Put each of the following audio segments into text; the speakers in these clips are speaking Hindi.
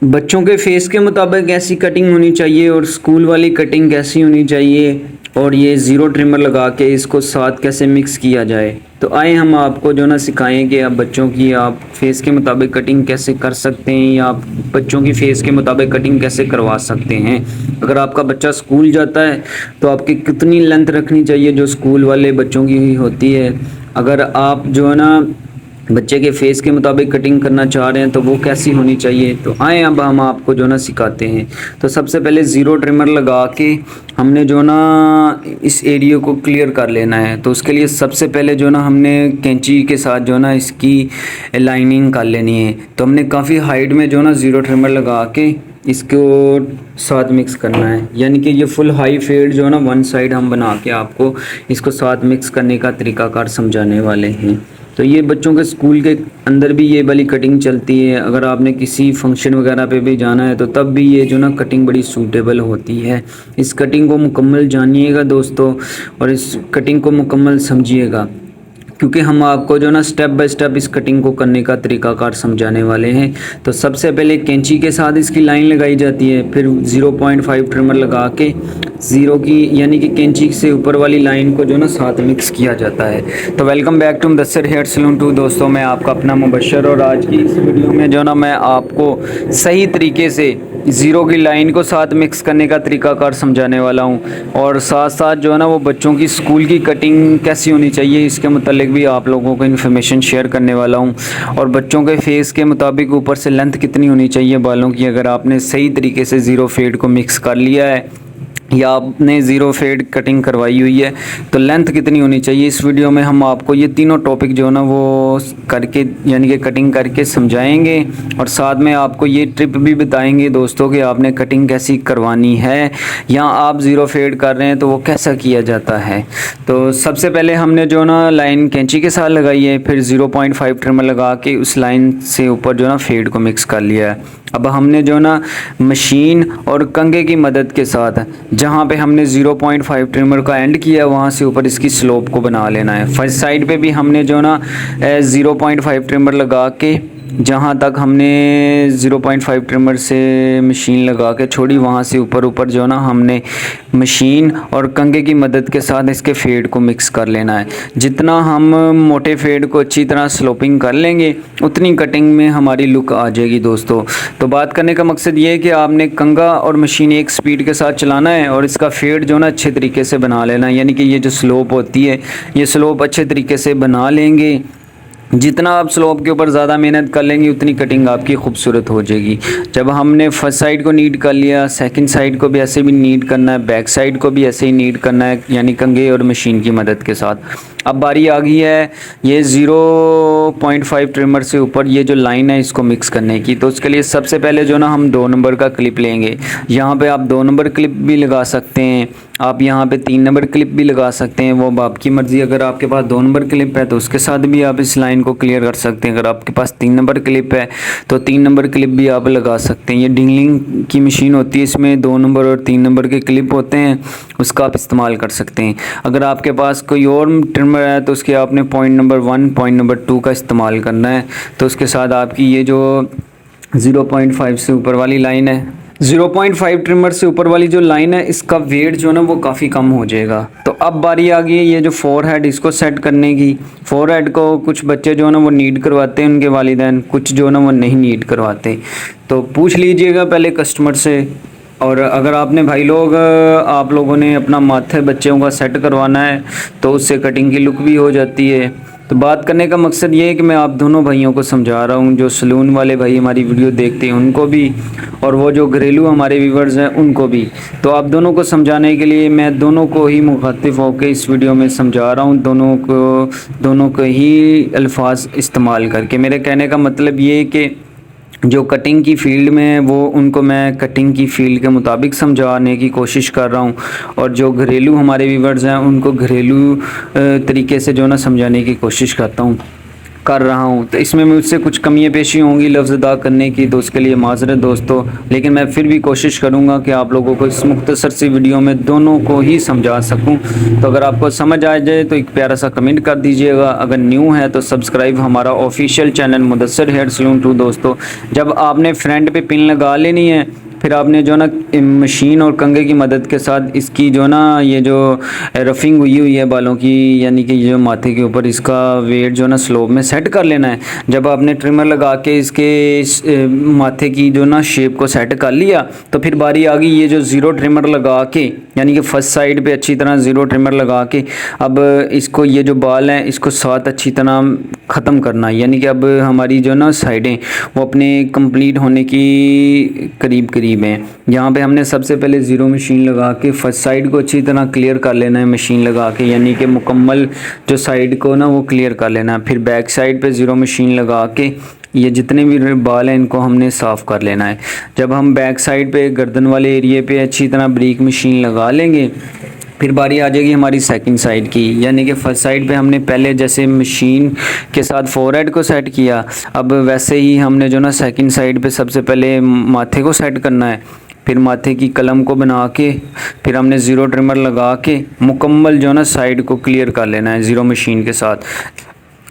बच्चों के फेस के मुताबिक ऐसी कटिंग होनी चाहिए और स्कूल वाली कटिंग कैसी होनी चाहिए, और ये ज़ीरो ट्रिमर लगा के इसको साथ कैसे मिक्स किया जाए। तो आए हम आपको जो ना सिखाएं कि आप बच्चों की आप फेस के मुताबिक कटिंग कैसे कर सकते हैं, या आप बच्चों की फेस के मुताबिक कटिंग कैसे करवा सकते हैं। अगर आपका बच्चा स्कूल जाता है तो आपकी कितनी लेंथ रखनी चाहिए जो स्कूल वाले बच्चों की होती है। अगर आप जो है ना बच्चे के फेस के मुताबिक कटिंग करना चाह रहे हैं तो वो कैसी होनी चाहिए। तो आए अब हम आपको जो ना सिखाते हैं। तो सबसे पहले ज़ीरो ट्रिमर लगा के हमने जो ना इस एरिया को क्लियर कर लेना है। तो उसके लिए सबसे पहले जो ना हमने कैंची के साथ जो ना इसकी लाइनिंग कर लेनी है। तो हमने काफ़ी हाइट में जो ना ज़ीरो ट्रिमर लगा के इसको साथ मिक्स करना है, यानी कि ये फुल हाई फेड जो है ना वन साइड हम बना के आपको इसको साथ मिक्स करने का तरीकाकार समझाने वाले हैं। तो ये बच्चों के स्कूल के अंदर भी ये वाली कटिंग चलती है। अगर आपने किसी फंक्शन वगैरह पे भी जाना है तो तब भी ये जो ना कटिंग बड़ी सूटेबल होती है। इस कटिंग को मुकम्मल जानिएगा दोस्तों, और इस कटिंग को मुकम्मल समझिएगा, क्योंकि हम आपको जो ना स्टेप बाय स्टेप इस कटिंग को करने का तरीकाकार समझाने वाले हैं। तो सबसे पहले कैंची के साथ इसकी लाइन लगाई जाती है, फिर 0.5 ट्रिमर लगा के ज़ीरो की यानी कि कैंची से ऊपर वाली लाइन को जो ना साथ मिक्स किया जाता है। तो welcome back to Mudassir hair salon 2 दोस्तों, मैं आपका अपना मुबश्शिर, और आज की इस वीडियो में जो ना मैं आपको सही तरीके से ज़ीरो की लाइन को साथ मिक्स करने का तरीकाकार समझाने वाला हूं, और साथ साथ जो है ना वो बच्चों की स्कूल की कटिंग कैसी होनी चाहिए इसके मुतालिक भी आप लोगों को इन्फॉर्मेशन शेयर करने वाला हूं। और बच्चों के फेस के मुताबिक ऊपर से लेंथ कितनी होनी चाहिए बालों की, अगर आपने सही तरीके से ज़ीरो फेड को मिक्स कर लिया है या आपने ज़ीरो फेड कटिंग करवाई हुई है तो लेंथ कितनी होनी चाहिए। इस वीडियो में हम आपको ये तीनों टॉपिक जो है ना वो करके यानी कि कटिंग करके समझाएंगे, और साथ में आपको ये ट्रिप भी बताएंगे दोस्तों कि आपने कटिंग कैसी करवानी है, या आप ज़ीरो फेड कर रहे हैं तो वो कैसा किया जाता है। तो सबसे पहले हमने जो ना लाइन कैंची के साथ लगाई है, फिर 0.5 ट्रिमर लगा के उस लाइन से ऊपर जो ना फेड को मिक्स कर लिया है। अब हमने जो ना मशीन और कंघे की मदद के साथ जहाँ पे हमने 0.5 ट्रिमर का एंड किया वहाँ से ऊपर इसकी स्लोप को बना लेना है। फर्स्ट साइड पे भी हमने जो ना 0.5 ट्रिमर लगा के जहाँ तक हमने 0.5 ट्रिमर से मशीन लगा के छोड़ी वहाँ से ऊपर ऊपर जो ना हमने मशीन और कंघे की मदद के साथ इसके फेड को मिक्स कर लेना है। जितना हम मोटे फेड को अच्छी तरह स्लोपिंग कर लेंगे उतनी कटिंग में हमारी लुक आ जाएगी दोस्तों। तो बात करने का मकसद ये है कि आपने कंघा और मशीन एक स्पीड के साथ चलाना है और इसका फेड जो ना अच्छे तरीके से बना लेना है, यानी कि ये जो स्लोप होती है ये स्लोप अच्छे तरीके से बना लेंगे। जितना आप स्लोप के ऊपर ज़्यादा मेहनत कर लेंगे उतनी कटिंग आपकी खूबसूरत हो जाएगी। जब हमने फर्स्ट साइड को नीट कर लिया, सेकंड साइड को भी ऐसे भी नीट करना है, बैक साइड को भी ऐसे ही नीट करना है, यानी कंघे और मशीन की मदद के साथ। अब बारी आ गई है ये 0.5 ट्रिमर से ऊपर ये जो लाइन है इसको मिक्स करने की। तो उसके लिए सबसे पहले जो ना हम 2 नंबर का क्लिप लेंगे। यहाँ पे आप 2 नंबर क्लिप भी लगा सकते हैं, आप यहाँ पे 3 नंबर क्लिप भी लगा सकते हैं, वो आपकी मर्ज़ी। अगर आपके पास 2 नंबर क्लिप है तो उसके साथ भी आप इस लाइन को क्लियर कर सकते हैं। अगर आपके पास 3 नंबर क्लिप है तो 3 नंबर क्लिप भी आप लगा सकते हैं। ये डिंगलिंग की मशीन होती है, इसमें 2 नंबर और 3 नंबर के क्लिप होते हैं, उसका आप इस्तेमाल कर सकते हैं। अगर आपके पास कोई और ट्रिमर है तो उसके आपने पॉइंट नंबर 1 पॉइंट नंबर 2 का इस्तेमाल करना है। तो उसके साथ आपकी ये जो 0.5 से ऊपर वाली लाइन है, 0.5 ट्रिमर से ऊपर वाली जो लाइन है इसका वेट जो ना वो काफ़ी कम हो जाएगा। तो अब बारी आ गई है ये जो फोरहेड इसको सेट करने की। फोरहेड को कुछ बच्चे जो ना वो नीड करवाते हैं उनके वालिदैन, कुछ जो ना वो नहीं नीड करवाते। तो पूछ लीजिएगा पहले कस्टमर से। और अगर आपने भाई लोग आप लोगों ने अपना माथे बच्चों का सेट करवाना है तो उससे कटिंग की लुक भी हो जाती है। तो बात करने का मकसद ये है कि मैं आप दोनों भाइयों को समझा रहा हूँ, जो सलून वाले भाई हमारी वीडियो देखते हैं उनको भी, और वो जो घरेलू हमारे व्यूवर्स हैं उनको भी। तो आप दोनों को समझाने के लिए मैं दोनों को ही मुखातिब होकर इस वीडियो में समझा रहा हूँ, दोनों को ही अल्फाज इस्तेमाल करके। मेरे कहने का मतलब ये है कि जो कटिंग की फ़ील्ड में वो उनको मैं कटिंग की फ़ील्ड के मुताबिक समझाने की कोशिश कर रहा हूँ, और जो घरेलू हमारे व्यूवर्स हैं उनको घरेलू तरीके से जो ना समझाने की कोशिश करता हूँ। कर रहा हूँ, तो इसमें मुझसे कुछ कमियाँ पेशी होंगी लफ्ज़ अदा करने की, तो उसके लिए माज़रत दोस्तों। लेकिन मैं फिर भी कोशिश करूँगा कि आप लोगों को इस मुख्तसर सी वीडियो में दोनों को ही समझा सकूँ। तो अगर आपको समझ आ जाए तो एक प्यारा सा कमेंट कर दीजिएगा। अगर न्यू है तो सब्सक्राइब हमारा official channel Mudassar hair salon 2 दोस्तों। जब आपने फ्रंट पे पिन लगा लेनी है, फिर आपने जो ना मशीन और कंघे की मदद के साथ इसकी जो ना ये जो रफिंग हुई है बालों की, यानी कि जो माथे के ऊपर इसका वेट जो ना स्लोप में सेट कर लेना है। जब आपने ट्रिमर लगा के इसके माथे की जो ना शेप को सेट कर लिया, तो फिर बारी आ गई ये जो ज़ीरो ट्रिमर लगा के, यानी कि फर्स्ट साइड पे अच्छी तरह ज़ीरो ट्रिमर लगा के अब इसको ये जो बाल हैं इसको साथ अच्छी तरह ख़त्म करना है। यानी कि अब हमारी जो ना साइडें वो अपने कंप्लीट होने की करीब करीब हैं। यहाँ पे हमने सबसे पहले ज़ीरो मशीन लगा के फर्स्ट साइड को अच्छी तरह क्लियर कर लेना है मशीन लगा के, यानी कि मुकम्मल जो साइड को ना वो क्लियर कर लेना है। फिर बैक साइड पे ज़ीरो मशीन लगा के ये जितने भी बाल हैं इनको हमने साफ़ कर लेना है। जब हम बैक साइड पे गर्दन वाले एरिए पे अच्छी तरह ब्रीक मशीन लगा लेंगे, फिर बारी आ जाएगी हमारी सेकंड साइड की, यानी कि फर्स्ट साइड पे हमने पहले जैसे मशीन के साथ फोरहेड को सेट किया, अब वैसे ही हमने जो ना सेकंड साइड पे सबसे पहले माथे को सेट करना है। फिर माथे की कलम को बना के फिर हमने ज़ीरो ट्रिमर लगा के मुकम्मल जो ना साइड को क्लियर कर लेना है ज़ीरो मशीन के साथ।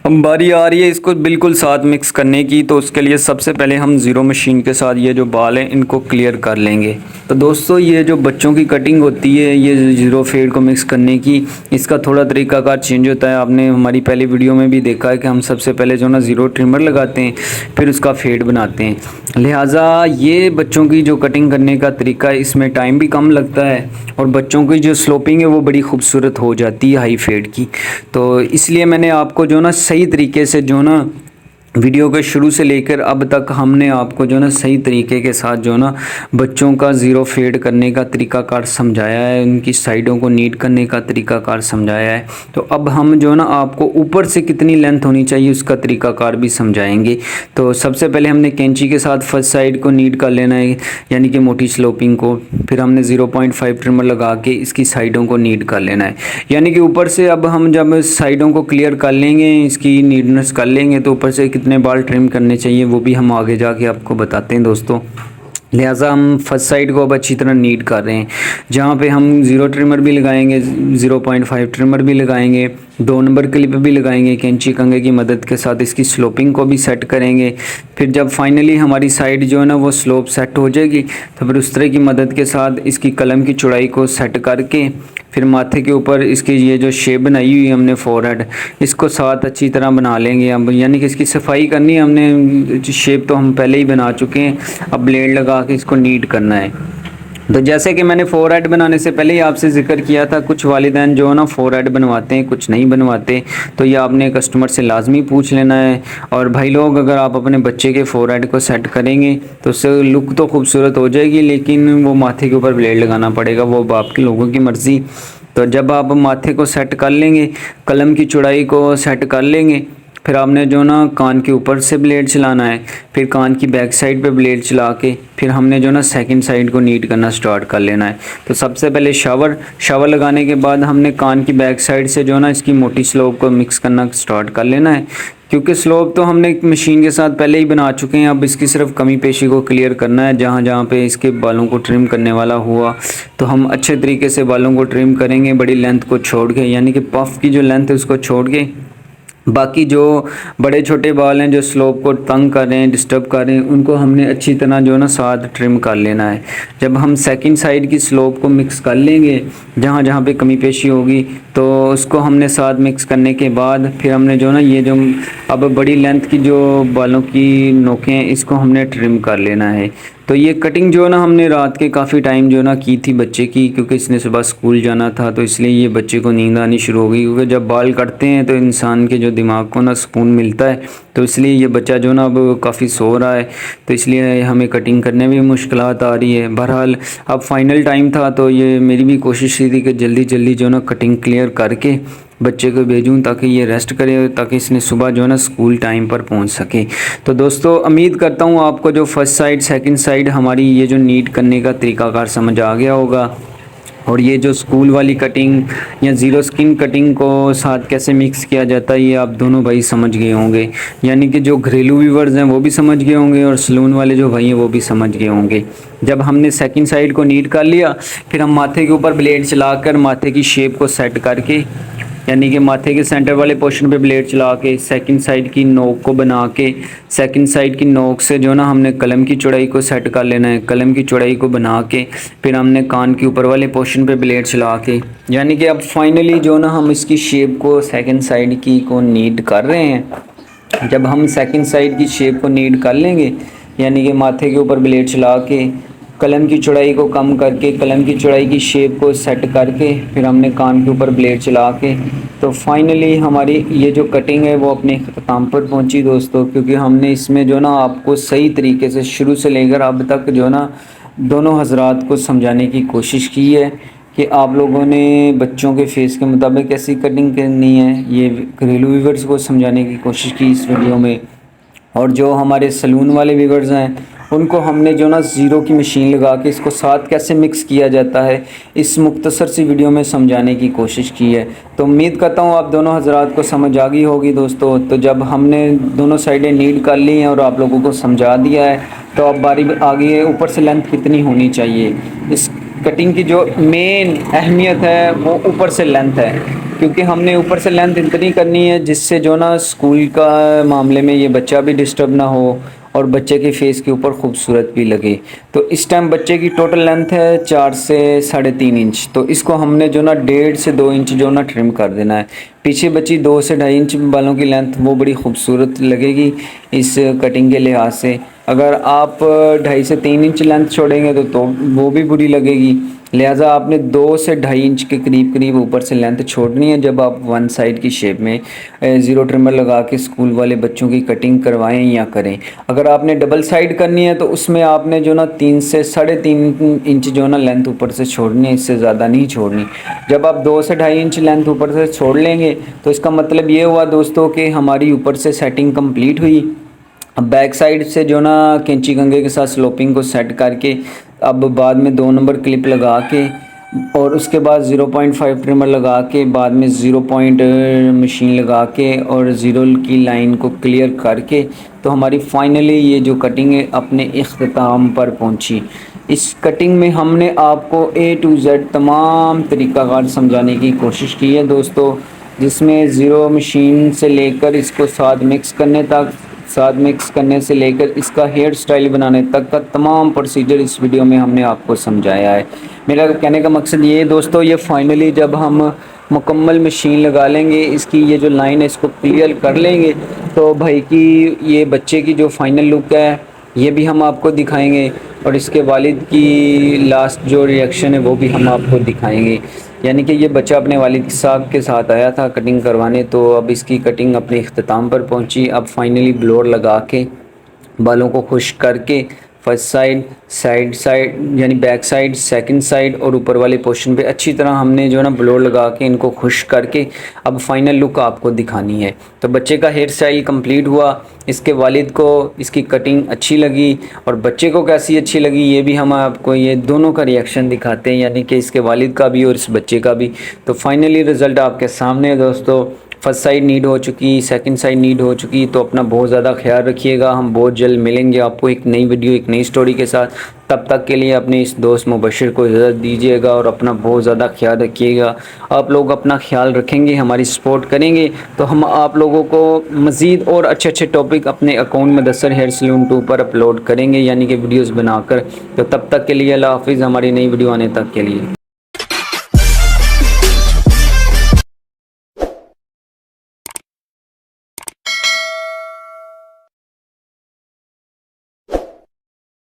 अब बारी आ रही है इसको बिल्कुल साथ मिक्स करने की, तो उसके लिए सबसे पहले हम ज़ीरो मशीन के साथ ये जो बाल हैं इनको क्लियर कर लेंगे। तो दोस्तों ये जो बच्चों की कटिंग होती है ये ज़ीरो फेड को मिक्स करने की, इसका थोड़ा तरीक़ाकार चेंज होता है। आपने हमारी पहली वीडियो में भी देखा है कि हम सबसे पहले जो ना ज़ीरो ट्रिमर लगाते हैं फिर उसका फेड बनाते हैं। लिहाजा ये बच्चों की जो कटिंग करने का तरीका है इसमें टाइम भी कम लगता है और बच्चों की जो स्लोपिंग है वो बड़ी खूबसूरत हो जाती है हाई फेड की। तो इसलिए मैंने आपको जो ना सही तरीके से जो ना वीडियो के शुरू से लेकर अब तक हमने आपको जो ना सही तरीके के साथ जो ना बच्चों का ज़ीरो फेड करने का तरीक़ाकार समझाया है, उनकी साइडों को नीट करने का तरीक़ाकार समझाया है। तो अब हम जो ना आपको ऊपर से कितनी लेंथ होनी चाहिए उसका तरीक़ाकार भी समझाएंगे। तो सबसे पहले हमने कैंची के साथ फर्स्ट साइड को नीट कर लेना है, यानी कि मोटी स्लोपिंग को। फिर हमने 0.5 ट्रिमर लगा के इसकी साइडों को नीट कर लेना है, यानी कि ऊपर से अब हम जब साइडों को क्लियर कर लेंगे, इसकी नीटनेस कर लेंगे, तो ऊपर से कितने बाल ट्रिम करने चाहिए वो भी हम आगे जाके आपको बताते हैं दोस्तों। लिहाजा हम फर्स्ट साइड को अब अच्छी तरह नीट कर रहे हैं, जहाँ पे हम ज़ीरो ट्रिमर भी लगाएंगे, 0.5 ट्रिमर भी लगाएंगे, 2 नंबर क्लिप भी लगाएंगे, कैंची कंघे की मदद के साथ इसकी स्लोपिंग को भी सेट करेंगे। फिर जब फाइनली हमारी साइड जो है ना वो स्लोप सेट हो जाएगी, तो फिर उस तरह की मदद के साथ इसकी कलम की चौड़ाई को सेट करके फिर माथे के ऊपर इसकी ये जो शेप बनाई हुई हमने फोरहेड, इसको साथ अच्छी तरह बना लेंगे अब, यानी कि इसकी सफाई करनी है हमने। शेप तो हम पहले ही बना चुके हैं, अब ब्लेड लगा के इसको नीट करना है। तो जैसे कि मैंने फोरहेड बनाने से पहले ही आपसे जिक्र किया था, कुछ वालिदैन जो है ना फोरहेड बनवाते हैं, कुछ नहीं बनवाते, तो ये आपने कस्टमर से लाजमी पूछ लेना है। और भाई लोग अगर आप अपने बच्चे के फोरहेड को सेट करेंगे तो उससे लुक तो खूबसूरत हो जाएगी, लेकिन वो माथे के ऊपर ब्लेड लगाना पड़ेगा, वो आपके लोगों की मर्ज़ी। तो जब आप माथे को सेट कर लेंगे, कलम की चौड़ाई को सेट कर लेंगे, फिर आपने जो ना कान के ऊपर से ब्लेड चलाना है, फिर कान की बैक साइड पे ब्लेड चला के फिर हमने जो ना सेकंड साइड को नीट करना स्टार्ट कर लेना है। तो सबसे पहले शावर लगाने के बाद हमने कान की बैक साइड से जो ना इसकी मोटी स्लोप को मिक्स करना स्टार्ट कर लेना है, क्योंकि स्लोप तो हमने मशीन के साथ पहले ही बना चुके हैं। अब इसकी सिर्फ कमी पेशी को क्लियर करना है, जहाँ जहाँ पे इसके बालों को ट्रिम करने वाला हुआ तो हम अच्छे तरीके से बालों को ट्रिम करेंगे, बड़ी लेंथ को छोड़ के, यानी कि पफ की जो लेंथ है उसको छोड़ के। बाकी जो बड़े छोटे बाल हैं जो स्लोप को तंग कर रहे हैं, डिस्टर्ब कर रहे हैं, उनको हमने अच्छी तरह जो ना साथ ट्रिम कर लेना है। जब हम सेकंड साइड की स्लोप को मिक्स कर लेंगे, जहाँ जहाँ पे कमी पेशी होगी तो उसको हमने साथ मिक्स करने के बाद फिर हमने जो ना ये जो अब बड़ी लेंथ की जो बालों की नोकें हैं इसको हमने ट्रिम कर लेना है। तो ये कटिंग जो ना हमने रात के काफ़ी टाइम जो ना की थी बच्चे की, क्योंकि इसने सुबह स्कूल जाना था, तो इसलिए ये बच्चे को नींद आनी शुरू हो गई। क्योंकि जब बाल कटते हैं तो इंसान के जो दिमाग को ना सुकून मिलता है, तो इसलिए ये बच्चा जो ना अब काफ़ी सो रहा है, तो इसलिए हमें कटिंग करने में मुश्किलात आ रही है। बहरहाल अब फाइनल टाइम था तो ये मेरी भी कोशिश थी कि जल्दी जल्दी जो ना कटिंग क्लियर करके बच्चे को भेजूं ताकि ये रेस्ट करे, ताकि इसने सुबह जो है ना स्कूल टाइम पर पहुंच सके। तो दोस्तों उम्मीद करता हूं आपको जो फर्स्ट साइड सेकंड साइड हमारी ये जो नीट करने का तरीकाकार समझ आ गया होगा। और ये जो स्कूल वाली कटिंग या ज़ीरो स्किन कटिंग को साथ कैसे मिक्स किया जाता है ये आप दोनों भाई समझ गए होंगे। यानी कि जो घरेलू व्यूवर्स हैं वो भी समझ गए होंगे और सलून वाले जो भाई हैं वो भी समझ गए होंगे। जब हमने सेकंड साइड को नीट कर लिया, फिर हम माथे के ऊपर ब्लेड चलाकर माथे की शेप को सेट करके, यानी कि माथे के सेंटर वाले पोर्शन पे ब्लेड चला के सेकंड साइड की नोक को बना के, सेकंड साइड की नोक से जो ना हमने कलम की चौड़ाई को सेट कर लेना है। कलम की चौड़ाई को बना के फिर हमने कान के ऊपर वाले पोर्शन पे ब्लेड चला के, यानी कि अब फाइनली जो ना हम इसकी शेप को सेकंड साइड की को नीट कर रहे हैं। जब हम सेकंड साइड की शेप को नीट कर लेंगे, यानी कि माथे के ऊपर ब्लेड चला के कलम की चौड़ाई को कम करके कलम की चौड़ाई की शेप को सेट करके फिर हमने कान के ऊपर ब्लेड चला के, तो फाइनली हमारी ये जो कटिंग है वो अपने अख्ताम पर पहुंची दोस्तों। क्योंकि हमने इसमें जो ना आपको सही तरीके से शुरू से लेकर अब तक जो ना दोनों हजरात को समझाने की कोशिश की है कि आप लोगों ने बच्चों के फेस के मुताबिक कैसी कटिंग करनी है, ये घरेलू व्यूअर्स को समझाने की कोशिश की इस वीडियो में। और जो हमारे सलून वाले व्यूअर्स हैं उनको हमने जो ना ज़ीरो की मशीन लगा के इसको साथ कैसे मिक्स किया जाता है इस मुख्तसर सी वीडियो में समझाने की कोशिश की है। तो उम्मीद करता हूँ आप दोनों हजरात को समझ आ गई होगी दोस्तों। तो जब हमने दोनों साइडें नीट कर ली हैं और आप लोगों को समझा दिया है, तो अब बारी आ गई है ऊपर से लेंथ कितनी होनी चाहिए। इस कटिंग की जो मेन अहमियत है वो ऊपर से लेंथ है, क्योंकि हमने ऊपर से लेंथ इतनी करनी है जिससे जो ना स्कूल का मामले में ये बच्चा भी डिस्टर्ब ना हो और बच्चे के फेस के ऊपर खूबसूरत भी लगे। तो इस टाइम बच्चे की टोटल लेंथ है 4 से 3.5 इंच। तो इसको हमने जो ना 1.5 से 2 इंच जो ना ट्रिम कर देना है। पीछे बची 2 से 2.5 इंच बालों की लेंथ, वो बड़ी खूबसूरत लगेगी इस कटिंग के लिहाज से। अगर आप 2.5 से 3 इंच लेंथ छोड़ेंगे तो वो भी बुरी लगेगी। लिहाजा आपने 2 से 2.5 इंच के करीब ऊपर से लेंथ छोड़नी है जब आप वन साइड की शेप में ज़ीरो ट्रिमर लगा के स्कूल वाले बच्चों की कटिंग करवाएं या करें। अगर आपने डबल साइड करनी है तो उसमें आपने जो ना 3 से 3.5 इंच जो ना लेंथ ऊपर से छोड़नी है, इससे ज़्यादा नहीं छोड़नी। जब आप 2 से 2.5 इंच लेंथ ऊपर से छोड़ लेंगे तो इसका मतलब ये हुआ दोस्तों कि हमारी ऊपर से सेटिंग कंप्लीट हुई। अब बैक साइड से जो ना कैंची कंघे के साथ स्लोपिंग को सेट करके अब बाद में 2 नंबर क्लिप लगा के और उसके बाद 0.5 ट्रिमर लगा के बाद में 0 पॉइंट मशीन लगा के और ज़ीरो की लाइन को क्लियर करके, तो हमारी फाइनली ये जो कटिंग है अपने इख्तिताम पर पहुंची। इस कटिंग में हमने आपको A to Z तमाम तरीक़ाकार समझाने की कोशिश की है दोस्तों, जिसमें ज़ीरो मशीन से लेकर इसको साथ मिक्स करने तक, साथ मिक्स करने से लेकर इसका हेयर स्टाइल बनाने तक का तमाम प्रोसीजर इस वीडियो में हमने आपको समझाया है। मेरा कहने का मकसद ये है दोस्तों, ये फाइनली जब हम मुकम्मल मशीन लगा लेंगे, इसकी ये जो लाइन है इसको क्लियर कर लेंगे, तो भाई की ये बच्चे की जो फाइनल लुक है ये भी हम आपको दिखाएंगे और इसके वालिद की लास्ट जो रिएक्शन है वो भी हम आपको दिखाएंगे। यानी कि ये बच्चा अपने वालिद साहब के साथ आया था कटिंग करवाने, तो अब इसकी कटिंग अपने इख्तिताम पर पहुंची। अब फाइनली ब्लोअर लगा के बालों को खुश्क करके फर्स्ट साइड, साइड यानी बैक साइड, सेकंड साइड और ऊपर वाले पोर्शन पे अच्छी तरह हमने जो ना ब्लोअर लगा के इनको खुश्क करके अब फाइनल लुक आपको दिखानी है। तो बच्चे का हेयर स्टाइल कंप्लीट हुआ, इसके वालिद को इसकी कटिंग अच्छी लगी और बच्चे को कैसी अच्छी लगी ये भी हम आपको ये दोनों का रिएक्शन दिखाते हैं, यानी कि इसके वालिद का भी और इस बच्चे का भी। तो फाइनली रिज़ल्ट आपके सामने है दोस्तों। फर्स्ट साइड नीड हो चुकी, सेकंड साइड नीड हो चुकी। तो अपना बहुत ज़्यादा ख्याल रखिएगा। हम बहुत जल्द मिलेंगे आपको एक नई वीडियो, एक नई स्टोरी के साथ। तब तक के लिए अपने इस दोस्त मुबशिर को इजाज़त दीजिएगा और अपना बहुत ज़्यादा ख्याल रखिएगा। आप लोग अपना ख्याल रखेंगे, हमारी सपोर्ट करेंगे तो हम आप लोगों को मज़ीद और अच्छे अच्छे टॉपिक अपने अकाउंट मुदस्सर हेयर सलून 2 पर अपलोड करेंगे, यानी कि वीडियोज़ बनाकर। तो तब तक के लिए अल्लाह हाफिज़। हमारी नई वीडियो आने तक के लिए।